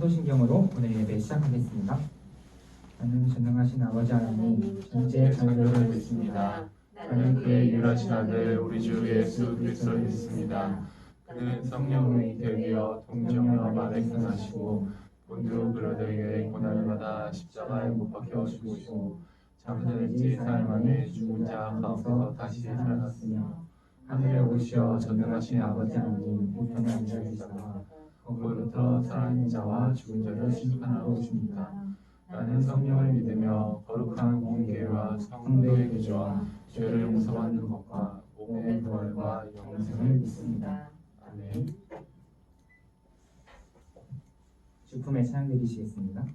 사도신경으로 오늘 예배 시작하겠습니다. 나는 전능하신 아버지 하나님, 현재 전능을 믿습니다. 나는 그의 유일하신 아들 우리 주 예수 그리스도를 믿습니다. 그는 성령의 되어 동정녀 마리아에게 나시고 본디오 빌라도에게 고난을 받아 십자가에 못 박혀 죽으시고 잠자는 지 사흘 만에 죽은 자 가운데서 다시 살아났으며 하늘에 오르시어 전능하신 아버지 하나님 우편에 앉아계시다가 거기로부터 살아있는 자와 죽은 자를 심판하러 오십니다. 나는 성령을 믿으며 거룩한 공교회와 성도의 교제와 죄를 용서받는 것과 몸의 부활과 영생을 믿습니다. 아멘. 주품에 찬양 드리시겠습니다.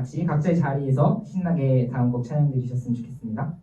같이 각자의 자리에서 신나게 다음 곡 찬양 드리셨으면 좋겠습니다.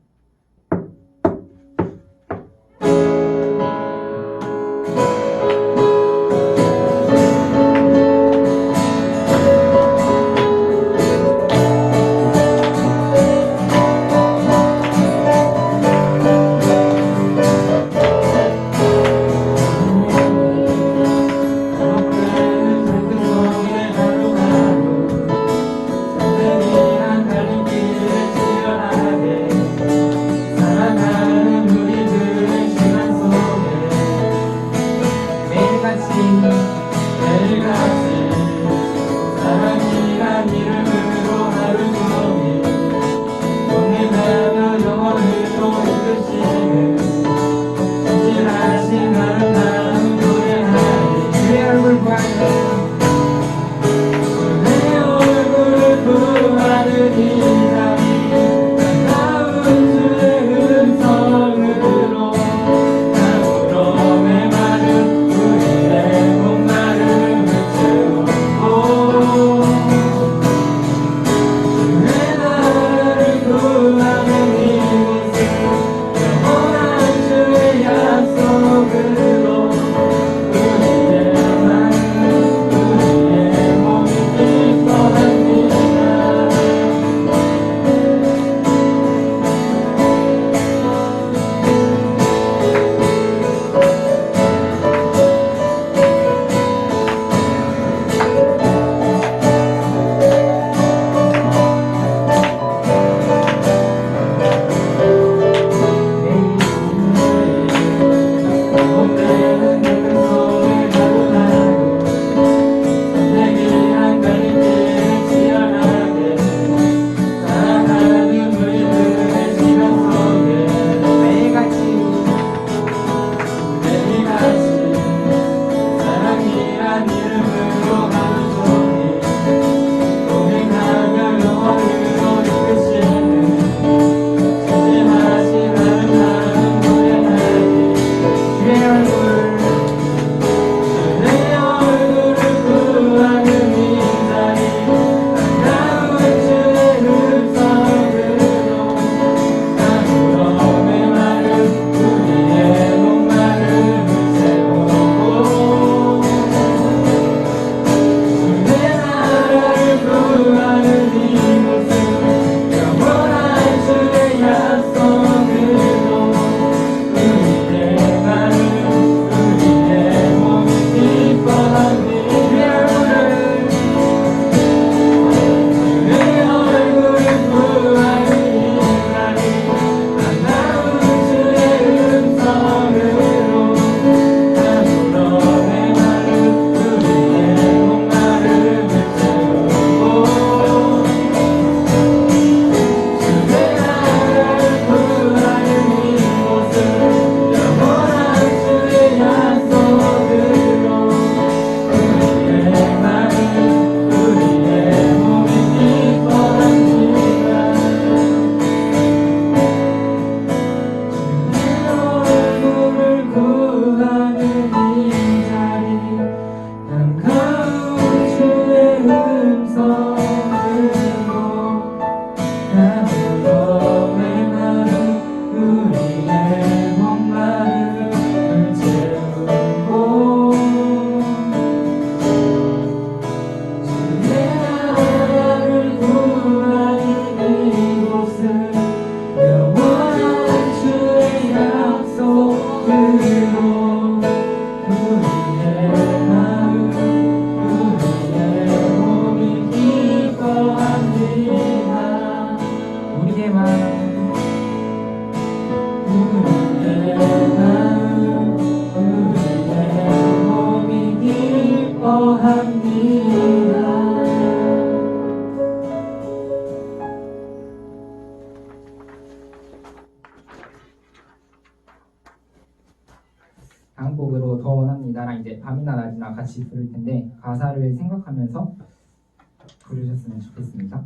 이제 밤이나 낮이나 같이 부를 텐데 가사를 생각하면서 부르셨으면 좋겠습니다.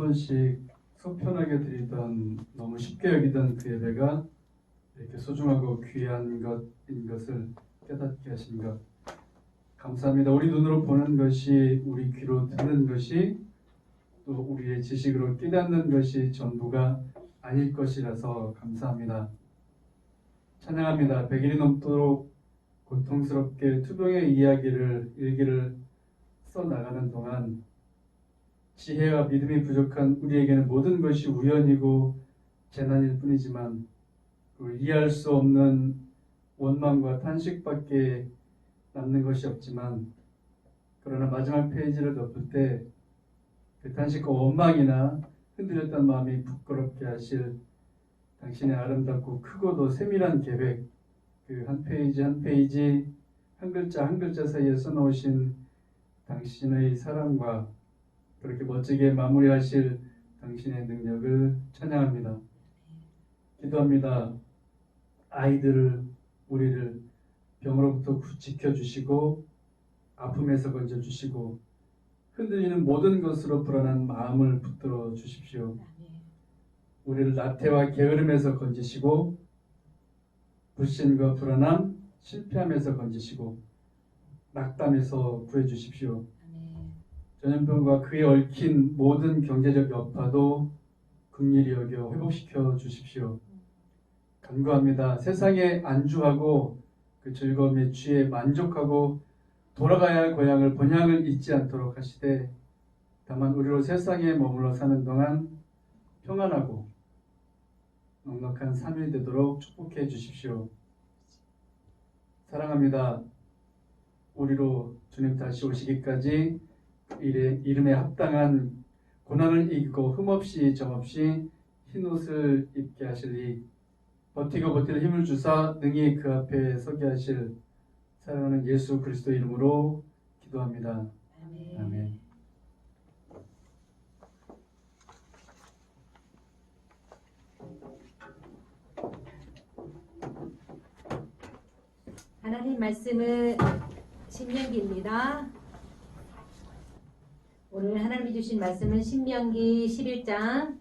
번씩 속편하게 드리던 너무 쉽게 여기던 그 예배가 이렇게 소중하고 귀한 것인 것을 깨닫게 하신 것 감사합니다. 우리 눈으로 보는 것이, 우리 귀로 듣는 것이, 또 우리의 지식으로 깨닫는 것이 전부가 아닐 것이라서 감사합니다. 찬양합니다. 100일이 넘도록 고통스럽게 투병의 일기를 써나가는 동안 지혜와 믿음이 부족한 우리에게는 모든 것이 우연이고 재난일 뿐이지만 이해할 수 없는 원망과 탄식밖에 남는 것이 없지만, 그러나 마지막 페이지를 덮을 때 그 탄식과 원망이나 흔들렸던 마음이 부끄럽게 하실 당신의 아름답고 크고도 세밀한 계획, 그 한 페이지 한 페이지, 한 글자 한 글자 사이에 써놓으신 당신의 사랑과 그렇게 멋지게 마무리하실 당신의 능력을 찬양합니다. 기도합니다. 아이들을, 우리를 병으로부터 지켜주시고 아픔에서 건져주시고 흔들리는 모든 것으로 불안한 마음을 붙들어 주십시오. 우리를 나태와 게으름에서 건지시고 불신과 불안함, 실패함에서 건지시고 낙담에서 구해주십시오. 전염병과 그에 얽힌 모든 경제적 여파도 긍휼히 여겨 회복시켜 주십시오. 간구합니다. 세상에 안주하고 그 즐거움에 취해 만족하고 돌아가야 할 고향을 본향을 잊지 않도록 하시되, 다만 우리로 세상에 머물러 사는 동안 평안하고 넉넉한 삶이 되도록 축복해 주십시오. 사랑합니다. 우리로 주님 다시 오시기까지 이름에 합당한 고난을 이기고 흠없이 점없이 흰옷을 입게 하시리 버티고 버틸 힘을 주사 능히 그 앞에 서게 하실 사랑하는 예수 그리스도 이름으로 기도합니다. 아멘. 하나님 말씀은 신명기입니다. 오늘 하나님이 주신 말씀은 신명기 11장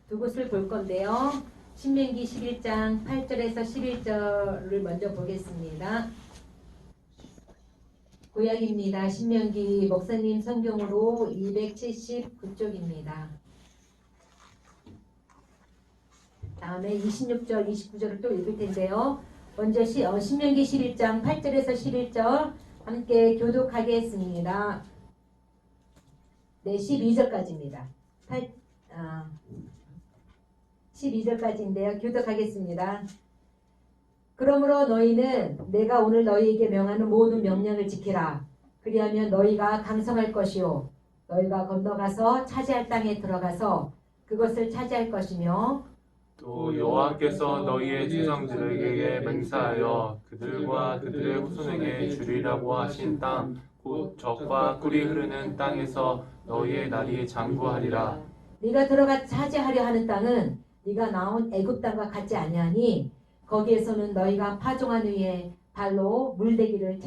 두 곳을 볼 건데요. 신명기 11장 8절에서 11절을 먼저 보겠습니다. 구약입니다. 신명기 목사님 성경으로 279쪽입니다. 다음에 26절, 29절을 또 읽을 텐데요. 먼저 신명기 11장 8절에서 11절 함께 교독하겠습니다. 네, 12절까지입니다. 12절까지인데요. 교독하겠습니다. 그러므로 너희는 내가 오늘 너희에게 명하는 모든 명령을 지키라. 그리하면 너희가 강성할 것이요 너희가 건너가서 차지할 땅에 들어가서 그것을 차지할 것이며, 또 여호와께서 너희의 조상들에게 맹세하여 그들과 그들의 후손에게 주리라고 하신 땅, 곧 젖과 꿀이 흐르는 땅에서 너희의 날이 장구하리라. 네가 들어가 차지하려 하는 땅은 네가 나온 애굽 땅과 같지 아니하니 거기에서는 너희가 파종한 후에 발로 물대기를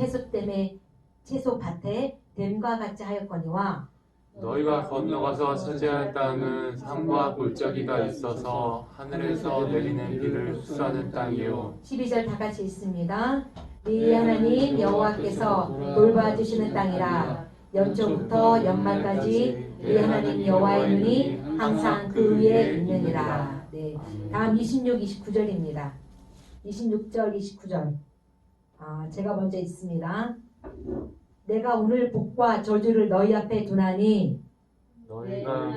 채소밭에 댐과 같이 하였거니와, 너희가 건너가서 차지할 땅은 산과 골짜기가 있어서 하늘에서 내리는 비를 흡수하는 땅이요. 12절 다 같이 읽습니다. 네 하나님 여호와께서 돌봐주시는 땅이라. 연초부터 연말까지 네 하나님 여호와의 눈이 항상 그 위에 있느니라. 네, 다음 26, 29절입니다. 26절, 29절. 제가 먼저 읽습니다. 내가 오늘 복과 저주를 너희 앞에 두나니 너희가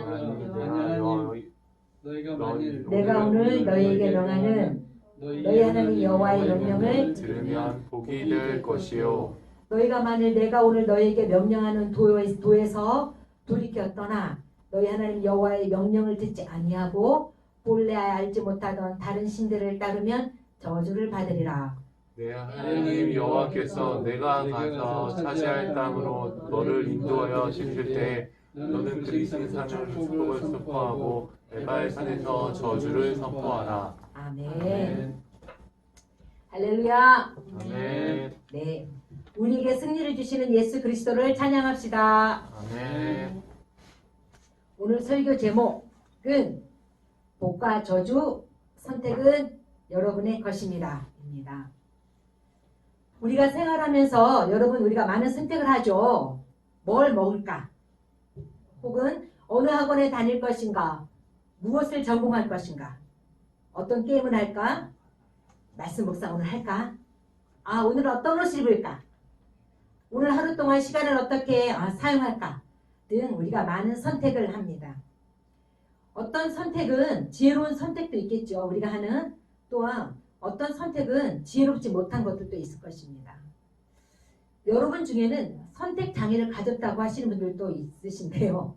내가 오늘 너희에게 명하는 너희 하나님 여호와의 명령을 들으면 복이 될 것이요. 너희가 만일 내가 오늘 너희에게 명령하는 도에서 돌이켜 떠나 너희 하나님 여호와의 명령을 듣지 아니하고 본래 알지 못하던 다른 신들을 따르면 저주를 받으리라. 내 하나님 여호와께서 내가 가서 차지할 땅으로 너를 인도하여 시킬 때 너는 그리스인 산을 축복을 선포하고 에발 산에서 저주를 선포하라. 아멘. 할렐루야. 아멘. 네, 우리에게 승리를 주시는 예수 그리스도를 찬양합시다. 아멘. 오늘 설교 제목은 복과 저주, 선택은 여러분의 것입니다. 입니다. 우리가 생활하면서 여러분 우리가 많은 선택을 하죠. 뭘 먹을까? 혹은 어느 학원에 다닐 것인가? 무엇을 전공할 것인가? 어떤 게임을 할까? 말씀 묵상 오늘 할까? 오늘 어떤 옷을 입을까? 오늘 하루 동안 시간을 어떻게 사용할까? 등 우리가 많은 선택을 합니다. 어떤 선택은 지혜로운 선택도 있겠죠. 우리가 하는 또한 어떤 선택은 지혜롭지 못한 것들도 있을 것입니다. 여러분 중에는 선택 장애를 가졌다고 하시는 분들도 있으신데요.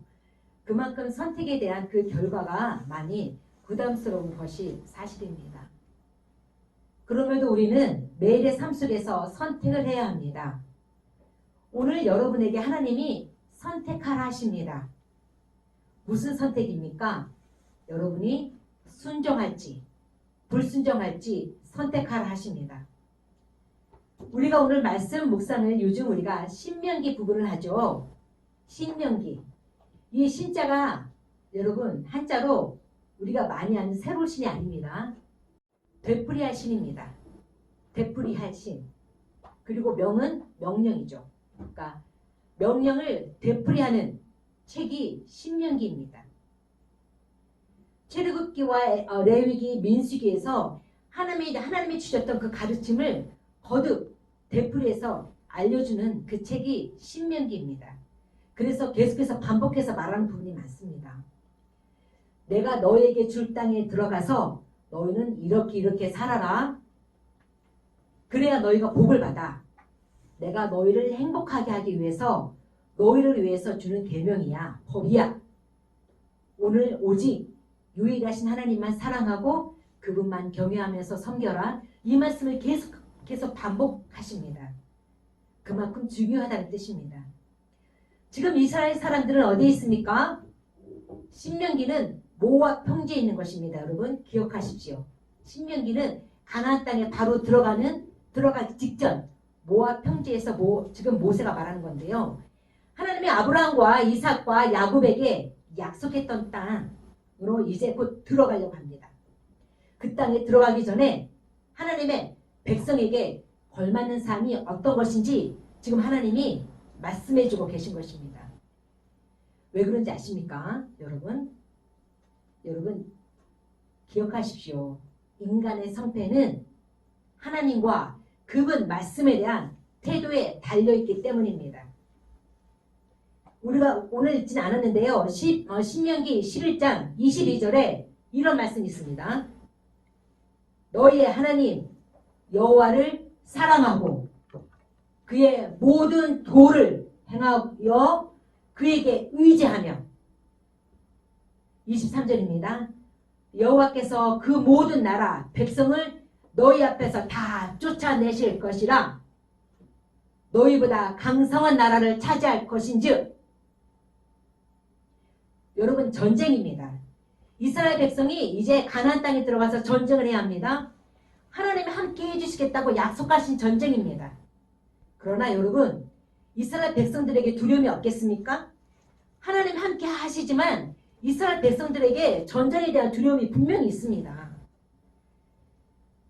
그만큼 선택에 대한 그 결과가 많이 부담스러운 것이 사실입니다. 그럼에도 우리는 매일의 삶 속에서 선택을 해야 합니다. 오늘 여러분에게 하나님이 선택하라 하십니다. 무슨 선택입니까? 여러분이 순종할지 불순종할지 선택하라 하십니다. 우리가 오늘 말씀 묵상을 요즘 우리가 신명기 부분을 하죠. 신명기. 이 신자가 여러분 한자로 우리가 많이 아는 새로운 신이 아닙니다. 되풀이할 신입니다. 되풀이할 신. 그리고 명은 명령이죠. 그러니까 명령을 되풀이하는 책이 신명기입니다. 출애굽기와 레위기, 민수기에서 하나님이 주셨던 그 가르침을 거듭 되풀이해서 알려주는 그 책이 신명기입니다. 그래서 계속해서 반복해서 말하는 부분이 많습니다. 내가 너에게 줄 땅에 들어가서 너희는 이렇게 살아라. 그래야 너희가 복을 받아. 내가 너희를 행복하게 하기 위해서 너희를 위해서 주는 계명이야. 법이야. 오늘 오직 유일하신 하나님만 사랑하고 그분만 경외하면서 섬겨라. 이 말씀을 계속 반복하십니다. 그만큼 중요하다는 뜻입니다. 지금 이스라엘 사람들은 어디에 있습니까? 신명기는 모압 평지에 있는 것입니다. 여러분 기억하십시오. 신명기는 가나안 땅에 바로 들어가기 직전 모압 평지에서 지금 모세가 말하는 건데요. 하나님이 아브라함과 이삭과 야곱에게 약속했던 땅으로 이제 곧 들어가려고 합니다. 그 땅에 들어가기 전에 하나님의 백성에게 걸맞는 삶이 어떤 것인지 지금 하나님이 말씀해주고 계신 것입니다. 왜 그런지 아십니까? 여러분 기억하십시오. 인간의 성패는 하나님과 그분 말씀에 대한 태도에 달려있기 때문입니다. 우리가 오늘 읽지는 않았는데요. 신명기 11장 22절에 이런 말씀이 있습니다. 너희의 하나님 여호와를 사랑하고 그의 모든 도를 행하여 그에게 의지하며 23절입니다. 여호와께서 그 모든 나라 백성을 너희 앞에서 다 쫓아내실 것이라 너희보다 강성한 나라를 차지할 것인즉 여러분 전쟁입니다. 이스라엘 백성이 이제 가나안 땅에 들어가서 전쟁을 해야 합니다. 하나님이 함께 해주시겠다고 약속하신 전쟁입니다. 그러나 여러분 이스라엘 백성들에게 두려움이 없겠습니까? 하나님 함께 하시지만 이스라엘 백성들에게 전쟁에 대한 두려움이 분명히 있습니다.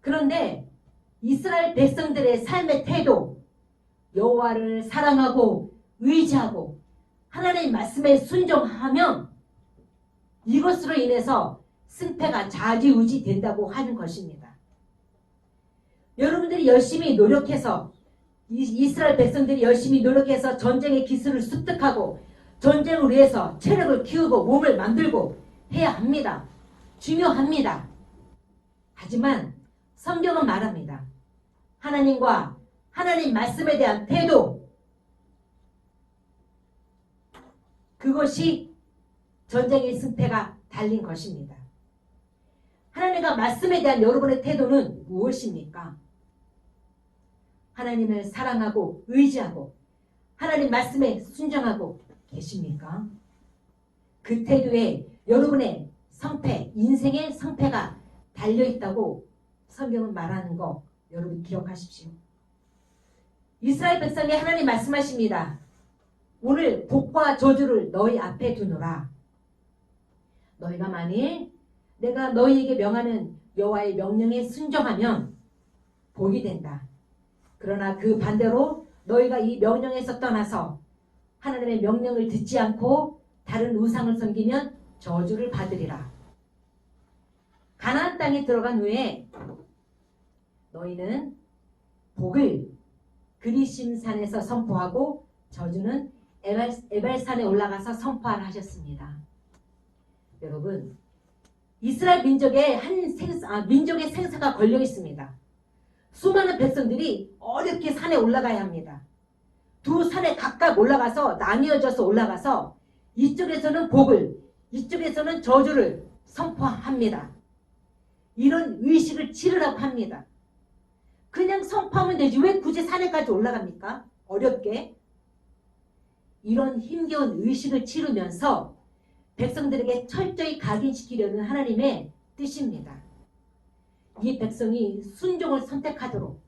그런데 이스라엘 백성들의 삶의 태도, 여호와를 사랑하고 의지하고 하나님의 말씀에 순종하면 이것으로 인해서 승패가 좌지우지 된다고 하는 것입니다. 여러분들이 열심히 노력해서 이스라엘 백성들이 열심히 노력해서 전쟁의 기술을 습득하고 전쟁을 위해서 체력을 키우고 몸을 만들고 해야 합니다. 중요합니다. 하지만 성경은 말합니다. 하나님과 하나님 말씀에 대한 태도 그것이 전쟁의 승패가 달린 것입니다. 하나님과 말씀에 대한 여러분의 태도는 무엇입니까? 하나님을 사랑하고 의지하고 하나님 말씀에 순종하고 계십니까? 그 태도에 여러분의 성패, 인생의 성패가 달려있다고 성경은 말하는 거 여러분 기억하십시오. 이스라엘 백성에 하나님 말씀하십니다. 오늘 복과 저주를 너희 앞에 두노라. 너희가 만일 내가 너희에게 명하는 여호와의 명령에 순종하면 복이 된다. 그러나 그 반대로 너희가 이 명령에서 떠나서 하나님의 명령을 듣지 않고 다른 우상을 섬기면 저주를 받으리라. 가나안 땅에 들어간 후에 너희는 복을 그리심산에서 선포하고 저주는 에발산에 올라가서 선포하라 하셨습니다. 여러분, 이스라엘 민족의 민족의 생사가 걸려 있습니다. 수많은 백성들이 어렵게 산에 올라가야 합니다. 두 산에 각각 올라가서 나뉘어져서 올라가서 이쪽에서는 복을, 이쪽에서는 저주를 선포합니다. 이런 의식을 치르라고 합니다. 그냥 선포하면 되지 왜 굳이 산에까지 올라갑니까? 어렵게. 이런 힘겨운 의식을 치르면서 백성들에게 철저히 각인시키려는 하나님의 뜻입니다. 이 백성이 순종을 선택하도록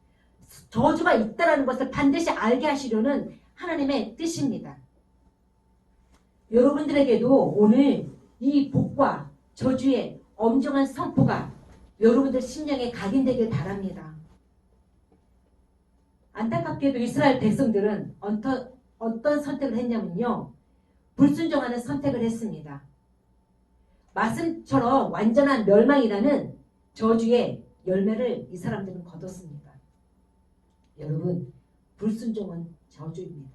저주가 있다는 것을 반드시 알게 하시려는 하나님의 뜻입니다. 여러분들에게도 오늘 이 복과 저주의 엄정한 선포가 여러분들 심령에 각인되길 바랍니다. 안타깝게도 이스라엘 백성들은 어떤 선택을 했냐면요. 불순종하는 선택을 했습니다. 말씀처럼 완전한 멸망이라는 저주의 열매를 이 사람들은 거뒀습니다. 여러분, 불순종은 저주입니다.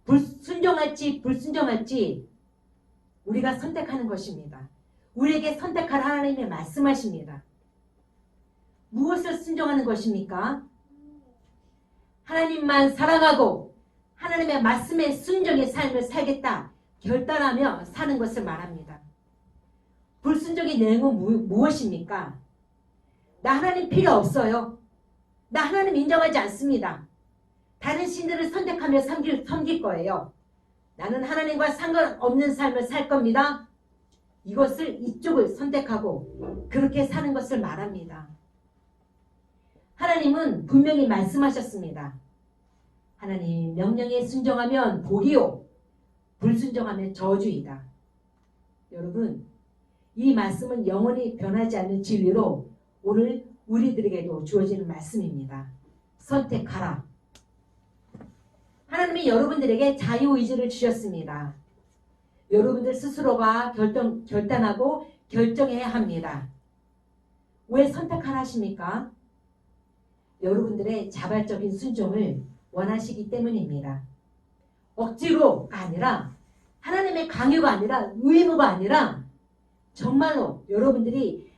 불순종할지 우리가 선택하는 것입니다. 우리에게 선택할 하나님의 말씀하십니다. 무엇을 순종하는 것입니까? 하나님만 사랑하고 하나님의 말씀에 순종의 삶을 살겠다 결단하며 사는 것을 말합니다. 불순종의 내용은 무엇입니까? 나 하나님 필요 없어요. 나 하나님 인정하지 않습니다. 다른 신들을 선택하며 섬길 거예요. 나는 하나님과 상관없는 삶을 살 겁니다. 이쪽을 선택하고 그렇게 사는 것을 말합니다. 하나님은 분명히 말씀하셨습니다. 하나님 명령에 순종하면 복이요, 불순종하면 저주이다. 여러분, 이 말씀은 영원히 변하지 않는 진리로 오늘 우리들에게도 주어지는 말씀입니다. 선택하라. 하나님이 여러분들에게 자유의지를 주셨습니다. 여러분들 스스로가 결단하고 결정해야 합니다. 왜 선택하라 하십니까? 여러분들의 자발적인 순종을 원하시기 때문입니다. 억지로가 아니라, 하나님의 강요가 아니라, 의무가 아니라 정말로 여러분들이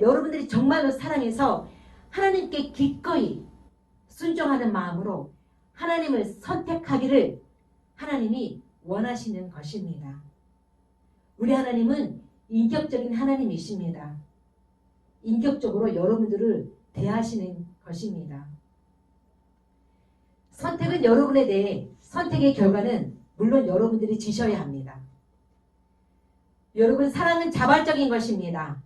여러분들이 정말로 사랑해서 하나님께 기꺼이 순종하는 마음으로 하나님을 선택하기를 하나님이 원하시는 것입니다. 우리 하나님은 인격적인 하나님이십니다. 인격적으로 여러분들을 대하시는 것입니다. 선택은 여러분에 대해 선택의 결과는 물론 여러분들이 지셔야 합니다. 여러분, 사랑은 자발적인 것입니다.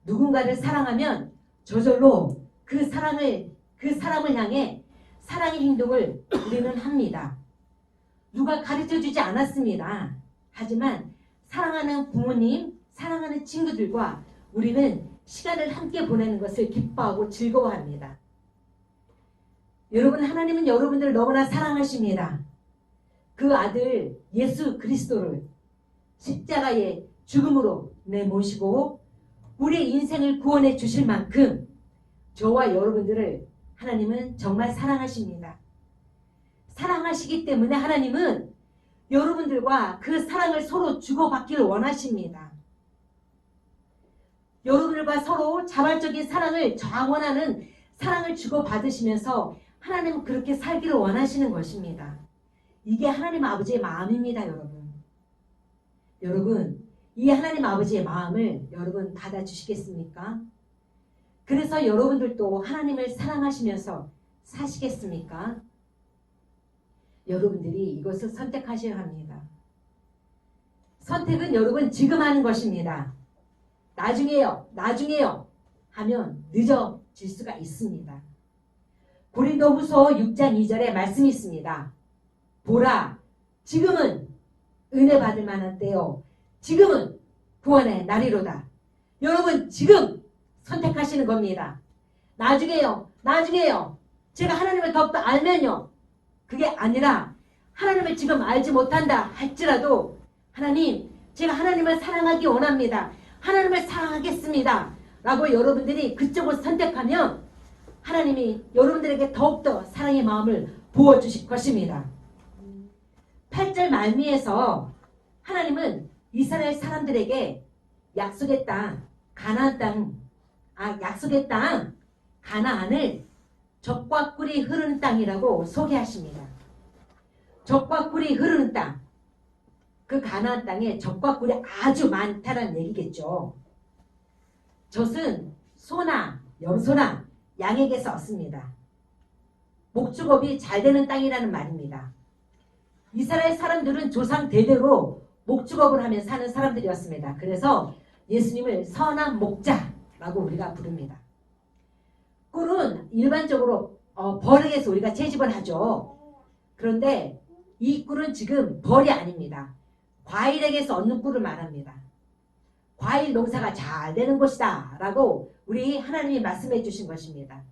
누군가를 사랑하면 저절로 그 사람을 향해 사랑의 행동을 우리는 합니다. 누가 가르쳐주지 않았습니다. 하지만 사랑하는 부모님, 사랑하는 친구들과 우리는 시간을 함께 보내는 것을 기뻐하고 즐거워합니다. 여러분, 하나님은 여러분들을 너무나 사랑하십니다. 그 아들 예수 그리스도를 십자가의 죽음으로 내모시고 우리의 인생을 구원해 주실 만큼 저와 여러분들을 하나님은 정말 사랑하십니다. 사랑하시기 때문에 하나님은 여러분들과 그 사랑을 서로 주고받기를 원하십니다. 여러분들과 서로 자발적인 사랑을 장원하는 사랑을 주고받으시면서 하나님은 그렇게 살기를 원하시는 것입니다. 이게 하나님 아버지의 마음입니다, 여러분. 여러분, 이 하나님 아버지의 마음을 여러분 받아주시겠습니까? 그래서 여러분들도 하나님을 사랑하시면서 사시겠습니까? 여러분들이 이것을 선택하셔야 합니다. 선택은 여러분 지금 하는 것입니다. 나중에요 하면 늦어질 수가 있습니다. 고린도후서 6장 2절에 말씀이 있습니다. 보라, 지금은 은혜 받을 만한 때요, 지금은 구원의 날이로다. 여러분 지금 선택하시는 겁니다. 나중에요. 제가 하나님을 더욱더 알면요. 그게 아니라 하나님을 지금 알지 못한다 할지라도 하나님, 제가 하나님을 사랑하기 원합니다. 하나님을 사랑하겠습니다. 라고 여러분들이 그쪽을 선택하면 하나님이 여러분들에게 더욱더 사랑의 마음을 부어주실 것입니다. 8절 말미에서 하나님은 이스라엘 사람들에게 약속의 땅, 약속의 땅, 가나안을 젖과 꿀이 흐르는 땅이라고 소개하십니다. 젖과 꿀이 흐르는 땅, 그 가나안 땅에 젖과 꿀이 아주 많다는 얘기겠죠. 젖은 소나 염소나 양에게서 얻습니다. 목축업이 잘 되는 땅이라는 말입니다. 이스라엘 사람들은 조상 대대로 목축업을 하며 사는 사람들이었습니다. 그래서 예수님을 선한 목자라고 우리가 부릅니다. 꿀은 일반적으로 벌에게서 우리가 채집을 하죠. 그런데 이 꿀은 지금 벌이 아닙니다. 과일에게서 얻는 꿀을 말합니다. 과일 농사가 잘 되는 것이다 라고 우리 하나님이 말씀해 주신 것입니다.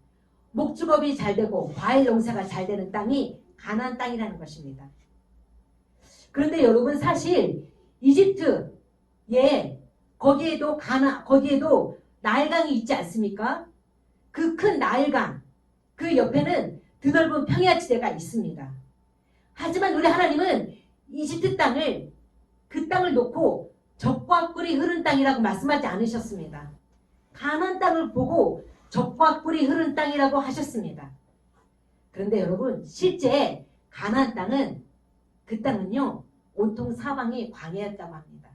목축업이 잘 되고 과일 농사가 잘 되는 땅이 가나안 땅이라는 것입니다. 그런데 여러분 사실 이집트에 거기에도 나일강이 있지 않습니까? 그 큰 나일강, 그 옆에는 드넓은 평야지대가 있습니다. 하지만 우리 하나님은 이집트 땅을, 그 땅을 놓고 젖과 꿀이 흐른 땅이라고 말씀하지 않으셨습니다. 가나안 땅을 보고 젖과 꿀이 흐른 땅이라고 하셨습니다. 그런데 여러분 실제 가나안 땅은, 그 땅은요 온통 사방이 광야였다고 합니다.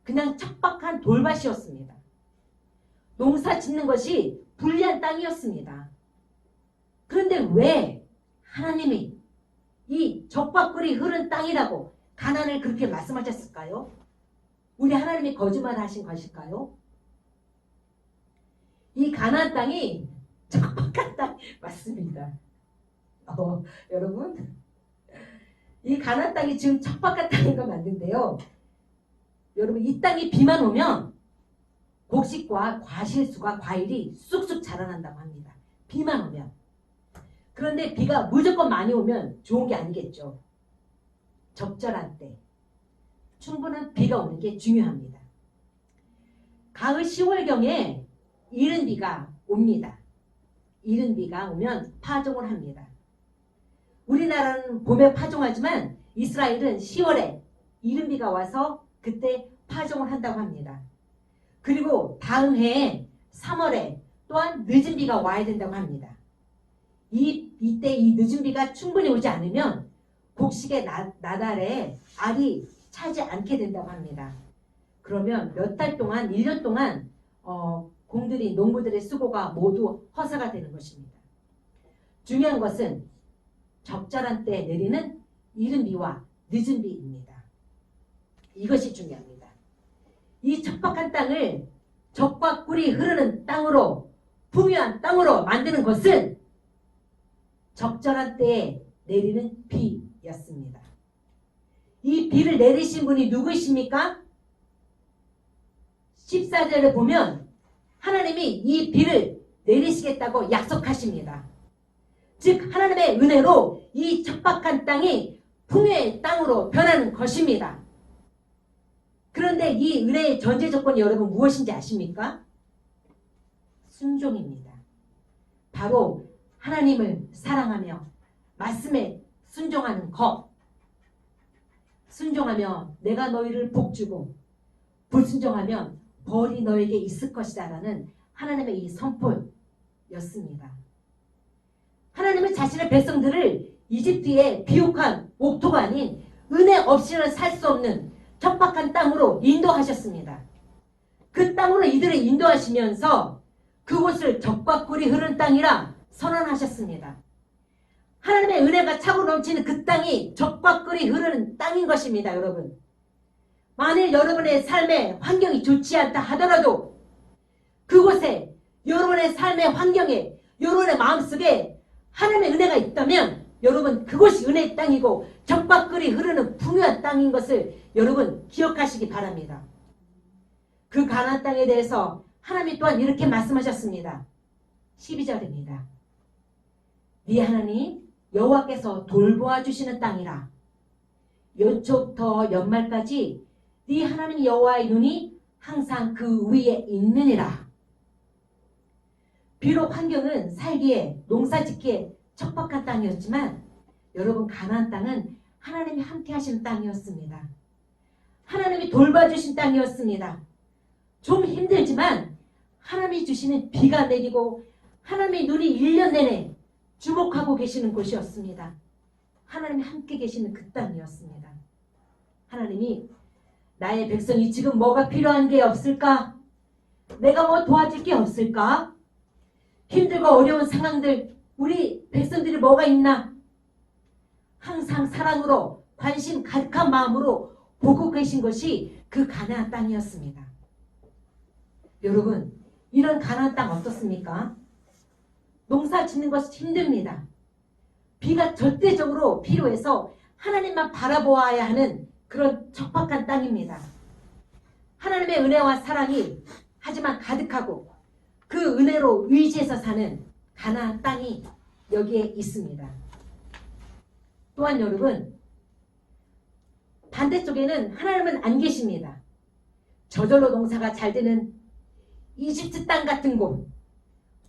그냥 척박한 돌밭이었습니다. 농사 짓는 것이 불리한 땅이었습니다. 그런데 왜 하나님이 이 젖과 꿀이 흐른 땅이라고 가나안을 그렇게 말씀하셨을까요? 우리 하나님이 거짓말하신 것일까요? 이 가나안 땅이 척박한 땅 맞습니다. 여러분 이 가나안 땅이 지금 척박한 땅인 거 맞는데요. 여러분 이 땅이 비만 오면 곡식과 과실수가 과일이 쑥쑥 자라난다고 합니다. 비만 오면. 그런데 비가 무조건 많이 오면 좋은 게 아니겠죠. 적절한 때 충분한 비가 오는 게 중요합니다. 가을 10월경에 이른 비가 옵니다. 이른 비가 오면 파종을 합니다. 우리나라는 봄에 파종하지만 이스라엘은 10월에 이른 비가 와서 그때 파종을 한다고 합니다. 그리고 다음 해에 3월에 또한 늦은 비가 와야 된다고 합니다. 이때 이 늦은 비가 충분히 오지 않으면 곡식의 나달에 알이 차지 않게 된다고 합니다. 그러면 몇 달 동안, 1년 동안 농부들의 수고가 모두 허사가 되는 것입니다. 중요한 것은 적절한 때에 내리는 이른 비와 늦은 비입니다. 이것이 중요합니다. 이 척박한 땅을 젖과 꿀이 흐르는 땅으로, 풍요한 땅으로 만드는 것은 적절한 때에 내리는 비였습니다. 이 비를 내리신 분이 누구이십니까? 14절을 보면 하나님이 이 비를 내리시겠다고 약속하십니다. 즉 하나님의 은혜로 이 척박한 땅이 풍요의 땅으로 변하는 것입니다. 그런데 이 은혜의 전제 조건이 여러분 무엇인지 아십니까? 순종입니다. 바로 하나님을 사랑하며 말씀에 순종하는 것. 순종하며 내가 너희를 복주고 불순종하면 벌이 너에게 있을 것이다 라는 하나님의 이 선포였습니다. 하나님은 자신의 백성들을 이집트의 비옥한 옥토가 아닌 은혜 없이는 살 수 없는 척박한 땅으로 인도하셨습니다. 그 땅으로 이들을 인도하시면서 그곳을 젖과 꿀이 흐르는 땅이라 선언하셨습니다. 하나님의 은혜가 차고 넘치는 그 땅이 젖과 꿀이 흐르는 땅인 것입니다. 여러분, 만일 여러분의 삶의 환경이 좋지 않다 하더라도 그곳에 여러분의 삶의 환경에 여러분의 마음속에 하나님의 은혜가 있다면 여러분 그곳이 은혜의 땅이고 적박글이 흐르는 풍요한 땅인 것을 여러분 기억하시기 바랍니다. 그 가나안 땅에 대해서 하나님 또한 이렇게 말씀하셨습니다. 12절입니다. 네 하나님 여호와께서 돌보아 주시는 땅이라. 연초부터 연말까지 네 하나님 여호와의 눈이 항상 그 위에 있느니라. 비록 환경은 살기에 농사짓기에 척박한 땅이었지만 여러분 가나안 땅은 하나님이 함께 하시는 땅이었습니다. 하나님이 돌봐주신 땅이었습니다. 좀 힘들지만 하나님이 주시는 비가 내리고 하나님의 눈이 1년 내내 주목하고 계시는 곳이었습니다. 하나님이 함께 계시는 그 땅이었습니다. 하나님이 나의 백성이 지금 뭐가 필요한 게 없을까? 내가 뭐 도와줄 게 없을까? 힘들고 어려운 상황들 우리 백성들이 뭐가 있나? 항상 사랑으로 관심 가득한 마음으로 보고 계신 것이 그 가나안 땅이었습니다. 여러분 이런 가나안 땅 어떻습니까? 농사 짓는 것이 힘듭니다. 비가 절대적으로 필요해서 하나님만 바라보아야 하는 그런 척박한 땅입니다. 하나님의 은혜와 사랑이 하지만 가득하고 그 은혜로 의지해서 사는 가나안 땅이 여기에 있습니다. 또한 여러분 반대쪽에는 하나님은 안 계십니다. 저절로 농사가 잘 되는 이집트 땅 같은 곳,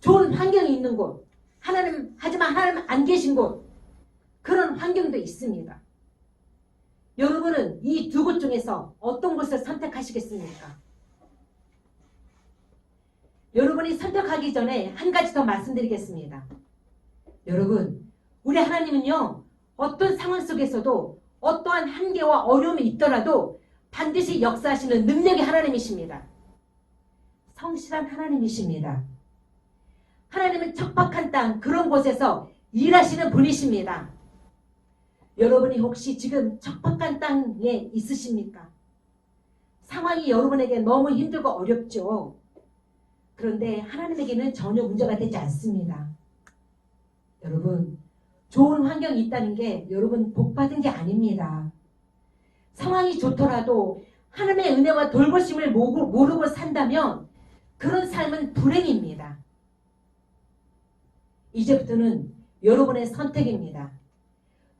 좋은 환경이 있는 곳, 하지만 하나님 안 계신 곳, 그런 환경도 있습니다. 여러분은 이 두 곳 중에서 어떤 곳을 선택하시겠습니까? 여러분이 선택하기 전에 한 가지 더 말씀드리겠습니다. 여러분, 우리 하나님은요, 어떤 상황 속에서도 어떠한 한계와 어려움이 있더라도 반드시 역사하시는 능력의 하나님이십니다. 성실한 하나님이십니다. 하나님은 척박한 땅 그런 곳에서 일하시는 분이십니다. 여러분이 혹시 지금 척박한 땅에 있으십니까? 상황이 여러분에게 너무 힘들고 어렵죠. 그런데 하나님에게는 전혀 문제가 되지 않습니다. 여러분, 좋은 환경이 있다는 게 여러분 복 받은 게 아닙니다. 상황이 좋더라도 하나님의 은혜와 돌보심을 모르고 산다면 그런 삶은 불행입니다. 이제부터는 여러분의 선택입니다.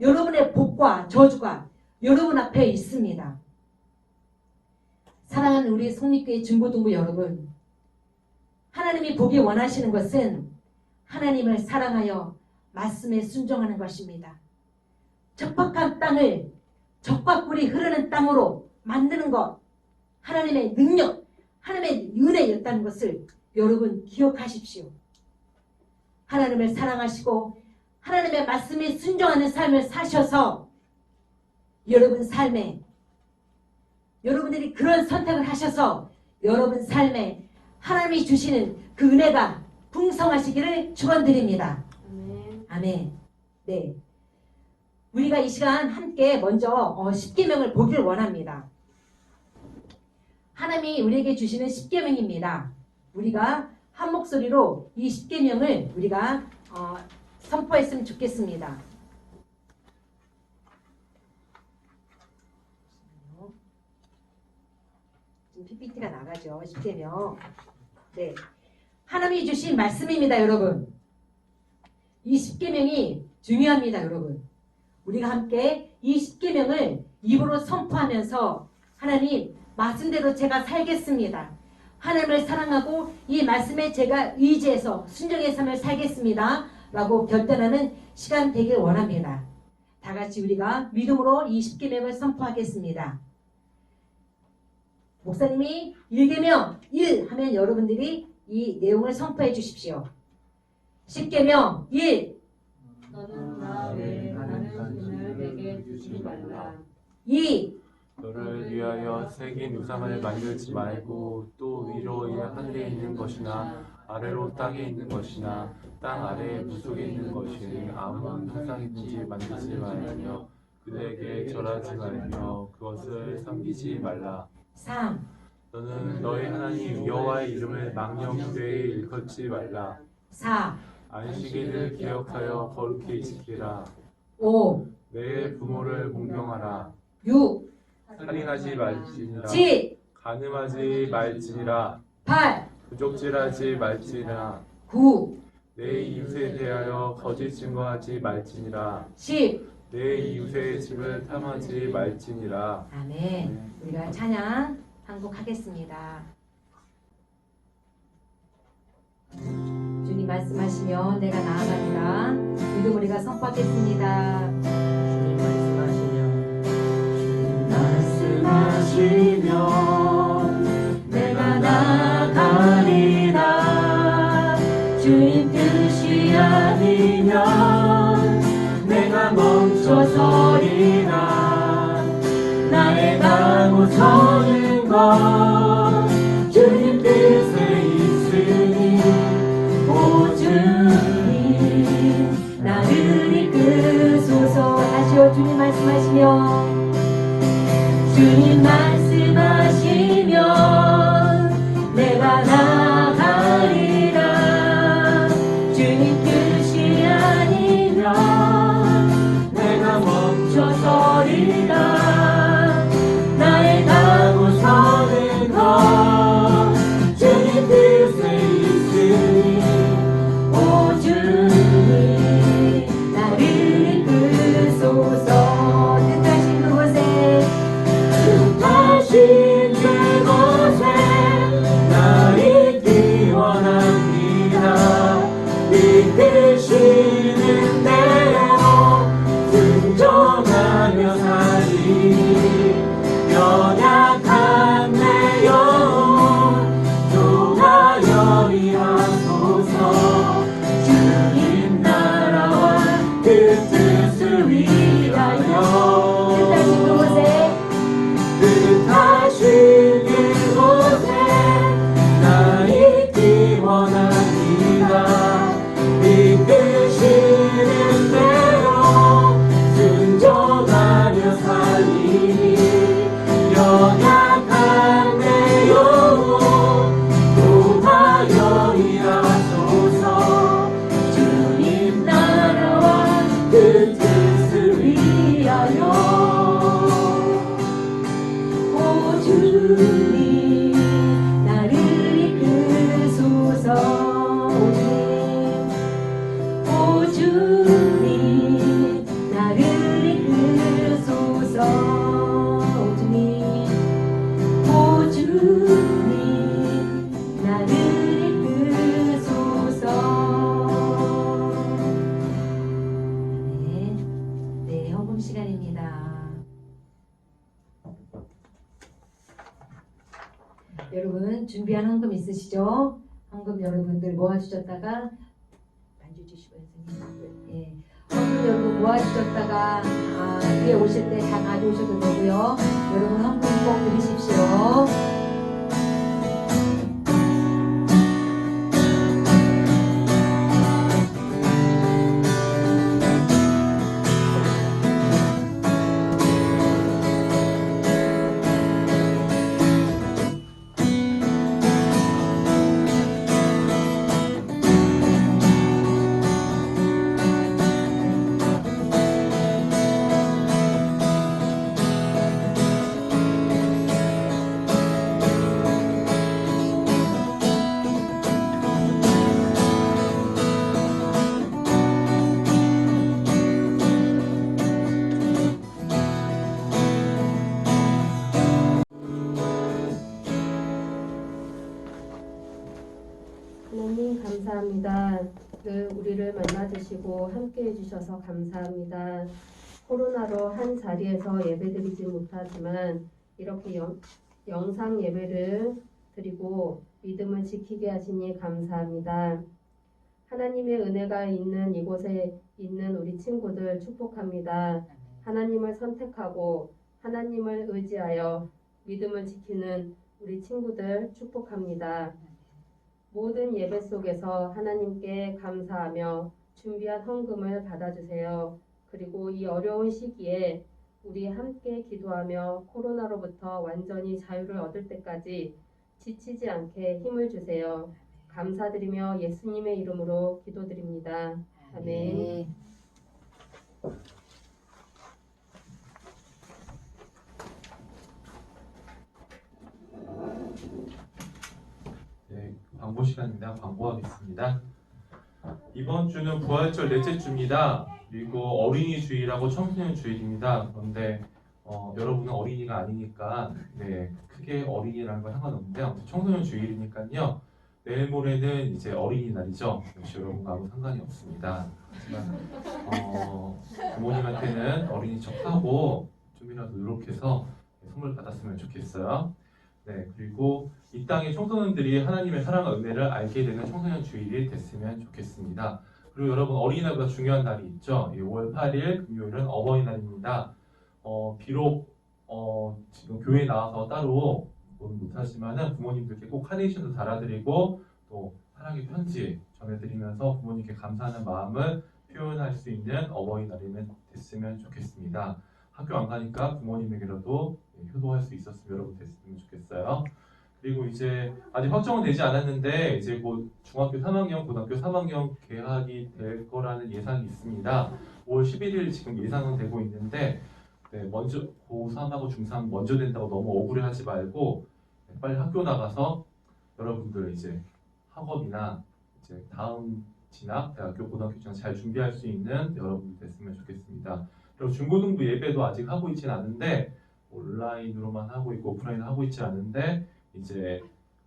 여러분의 복과 저주가 여러분 앞에 있습니다. 사랑하는 우리 성립교회 중고등부 여러분, 하나님이 보기 원하시는 것은 하나님을 사랑하여 말씀에 순종하는 것입니다. 적박한 땅을 적박불이 흐르는 땅으로 만드는 것, 하나님의 능력, 하나님의 은혜였다는 것을 여러분 기억하십시오. 하나님을 사랑하시고 하나님의 말씀에 순종하는 삶을 사셔서 여러분 삶에, 여러분들이 그런 선택을 하셔서 여러분 삶에 하나님이 주시는 그 은혜가 풍성하시기를 축원드립니다. 아멘. 네, 우리가 이 시간 함께 먼저 10계명을 보기를 원합니다. 하나님이 우리에게 주시는 10계명입니다. 우리가 한 목소리로 이 10계명을 우리가 선포했으면 좋겠습니다. 지금 PPT가 나가죠. 10계명. 네, 하나님이 주신 말씀입니다, 여러분. 이 10계명이 중요합니다, 여러분. 우리가 함께 이 10계명을 입으로 선포하면서 하나님, 말씀대로 제가 살겠습니다. 하나님을 사랑하고 이 말씀에 제가 의지해서 순종의 삶을 살겠습니다. 라고 결단하는 시간 되길 원합니다. 다 같이 우리가 믿음으로 이 10계명을 선포하겠습니다. 목사님이 1계명 1 하면 여러분들이 이 내용을 선포해 주십시오. 10계명 1. 너는 나 외에 다른 신을 내게 주지 말라. 2. 너를 위하여 새긴 우상을 만들지 말고 또 위로 하늘에 있는 것이나 아래로 땅에 있는 것이나 땅 아래에 물속에 있는 것이 아무런 형상이든지 만들지 말며 그들에게 절하지 말며 그것을 섬기지 말라. 3. 너는 너희 하나님 여호와의 이름을 망령되이 일컫지 말라. 4. 안식일을 기억하여 거룩히 지키라. 5. 내 부모를 공경하라. 6, 살인하지 말지니라. 7, 간음하지 말지니라. 8, 부족질하지 말지니라. 9, 내 이웃에 대하여 거짓 증거하지 말지니라. 10. 내 이웃의 집을 탐하지 말지니라. 아멘. 우리가 찬양 한 곡 하겠습니다. 주님 말씀하시며 내가 나아가리라. 믿음 우리가 선포하겠습니다. 주님 말씀하시면 내가 나가리라. 주님 뜻이 아니면 내가 멈춰서리라. 나의 가고 서는 것 주님 뜻에 있으니 오 주님 나를 이끄소서. 다시요. 주님 말씀하시며 주님 말씀하시면 내가 나가리라. 주님 뜻이 아니면 내가 멈춰서리라. 나의 가고 서는 것 주님 뜻에 있으니 오 주님 나를 이끄소서. 뜻하신 그곳에 뜻하신 그곳에 나 있기 원합니다. 이끄시는 대로 순종하며 살리니 연약한 내 영혼 통하여 이하소서. 주님 나라와 그 뜻을 위하여 뜻하신 그곳에 뜻하신 그곳에 나 있기 원합니다. 이끄시는 대로 순종하며 살리니 연약한 내 영혼 통하여 일하소서. 주님 나라와 그 뜻을 위하여 오 주님 나를 이끄소서. 오 주님 나를 이끄소서. 오 주님 나를 이끄소서. 네, 헌금 시간입니다. 여러분 준비한 헌금 있으시죠? 헌금 여러분들 모아주셨다가 반주 주시고 예. 헌금 여러분 모아주셨다가 위에 오실 때 다 가져오셔도 되고요. 여러분 헌금 꼭 드리십시오. 하나님 감사합니다. 늘 우리를 만나 주시고 함께 해주셔서 감사합니다. 코로나로 한 자리에서 예배드리지 못하지만 이렇게 영상 예배를 드리고 믿음을 지키게 하시니 감사합니다. 하나님의 은혜가 있는 이곳에 있는 우리 친구들 축복합니다. 하나님을 선택하고 하나님을 의지하여 믿음을 지키는 우리 친구들 축복합니다. 모든 예배 속에서 하나님께 감사하며 준비한 헌금을 받아주세요. 그리고 이 어려운 시기에 우리 함께 기도하며 코로나로부터 완전히 자유를 얻을 때까지 지치지 않게 힘을 주세요. 감사드리며 예수님의 이름으로 기도드립니다. 아멘. 광고 시간입니다. 광고하겠습니다. 이번 주는 부활절 넷째 주입니다. 그리고 어린이 주일하고 청소년 주일입니다. 그런데 여러분은 어린이가 아니니까 크게 어린이라는 건 상관없는데 아무튼 청소년 주일이니까요. 내일 모레는 이제 어린이날이죠. 역시 여러분과 아무 상관이 없습니다. 하지만 부모님한테는 어린이 척하고 좀이라도 노력해서 선물 받았으면 좋겠어요. 네, 그리고 이 땅의 청소년들이 하나님의 사랑과 은혜를 알게 되는 청소년 주일이 됐으면 좋겠습니다. 그리고 여러분 어린이날보다 중요한 날이 있죠. 5월 8일 금요일은 어버이날입니다. 비록 지금 교회에 나와서 따로 못하지만은 부모님들께 꼭 카네이션도 달아드리고 또 사랑의 편지 전해드리면서 부모님께 감사하는 마음을 표현할 수 있는 어버이날이 됐으면 좋겠습니다. 학교 안 가니까 부모님에게라도 효도할 수 있었으면 여러분 됐으면 좋겠어요. 그리고 이제 아직 확정은 되지 않았는데 이제 곧 중학교 3학년, 고등학교 3학년 개학이 될 거라는 예상이 있습니다. 5월 11일 지금 예상은 되고 있는데 먼저 고3하고 중3 먼저 된다고 너무 억울해하지 말고 빨리 학교 나가서 여러분들 이제 학업이나 이제 다음 진학, 대학교, 고등학교 진학 잘 준비할 수 있는 여러분들 됐으면 좋겠습니다. 그리고 중고등부 예배도 아직 하고 있진 않은데 온라인으로만 하고 있고 오프라인으로 하고 있지 않은데 이제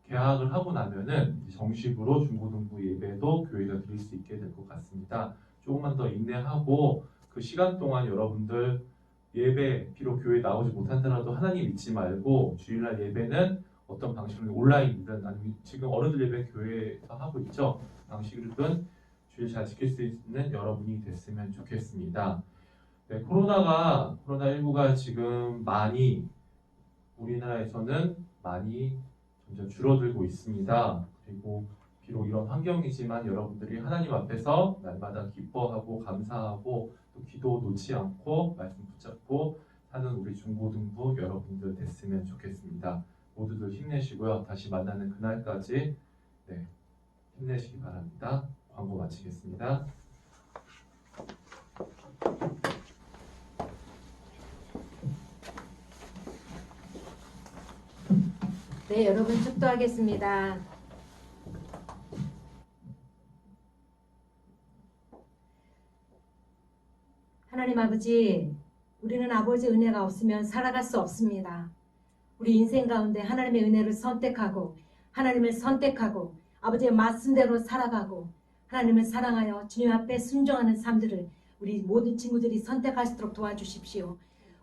개학을 하고 나면은 정식으로 중고등부 예배도 교회가 드릴 수 있게 될 것 같습니다. 조금만 더 인내하고 그 시간 동안 여러분들 예배 비록 교회 나오지 못한다라도 하나님 잊지 말고 주일날 예배는 어떤 방식으로 온라인이든 아니면 지금 어른들 예배 교회에서 하고 있죠. 방식이든 주일 잘 지킬 수 있는 여러분이 됐으면 좋겠습니다. 네, 코로나19가 지금 많이 우리나라에서는 많이 점점 줄어들고 있습니다. 그리고 비록 이런 환경이지만 여러분들이 하나님 앞에서 날마다 기뻐하고 감사하고 또 기도 놓지 않고 말씀 붙잡고 사는 우리 중고등부 여러분들 됐으면 좋겠습니다. 모두들 힘내시고요. 다시 만나는 그날까지 힘내시기 바랍니다. 광고 마치겠습니다. 네, 여러분 축도하겠습니다. 하나님 아버지, 우리는 아버지 은혜가 없으면 살아갈 수 없습니다. 우리 인생 가운데 하나님의 은혜를 선택하고 하나님을 선택하고 아버지의 말씀대로 살아가고 하나님을 사랑하여 주님 앞에 순종하는 삶들을 우리 모든 친구들이 선택할 수 있도록 도와주십시오.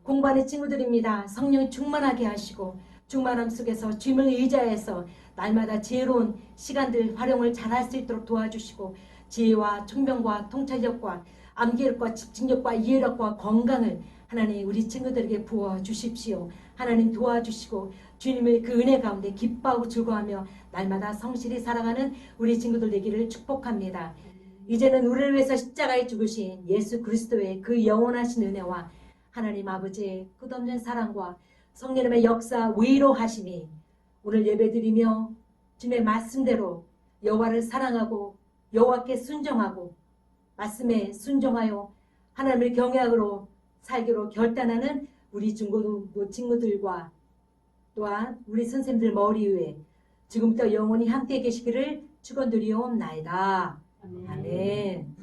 공부하는 친구들입니다. 성령이 충만하게 하시고 충만함 속에서 주님을 의지해서 날마다 지혜로운 시간들 활용을 잘할 수 있도록 도와주시고 지혜와 총명과 통찰력과 암기력과 집중력과 이해력과 건강을 하나님 우리 친구들에게 부어주십시오. 하나님 도와주시고 주님의 그 은혜 가운데 기뻐하고 즐거워하며 날마다 성실히 살아가는 우리 친구들 되기를 축복합니다. 이제는 우리를 위해서 십자가에 죽으신 예수 그리스도의 그 영원하신 은혜와 하나님 아버지의 끝없는 사랑과 성령님의 역사 위로하심이 오늘 예배드리며 주님의 말씀대로 여호와를 사랑하고 여호와께 순종하고 말씀에 순종하여 하나님을 경외하고 살기로 결단하는 우리 중고등부 친구들과 또한 우리 선생님들 머리 위에 지금부터 영원히 함께 계시기를 축원드리옵나이다. 아멘.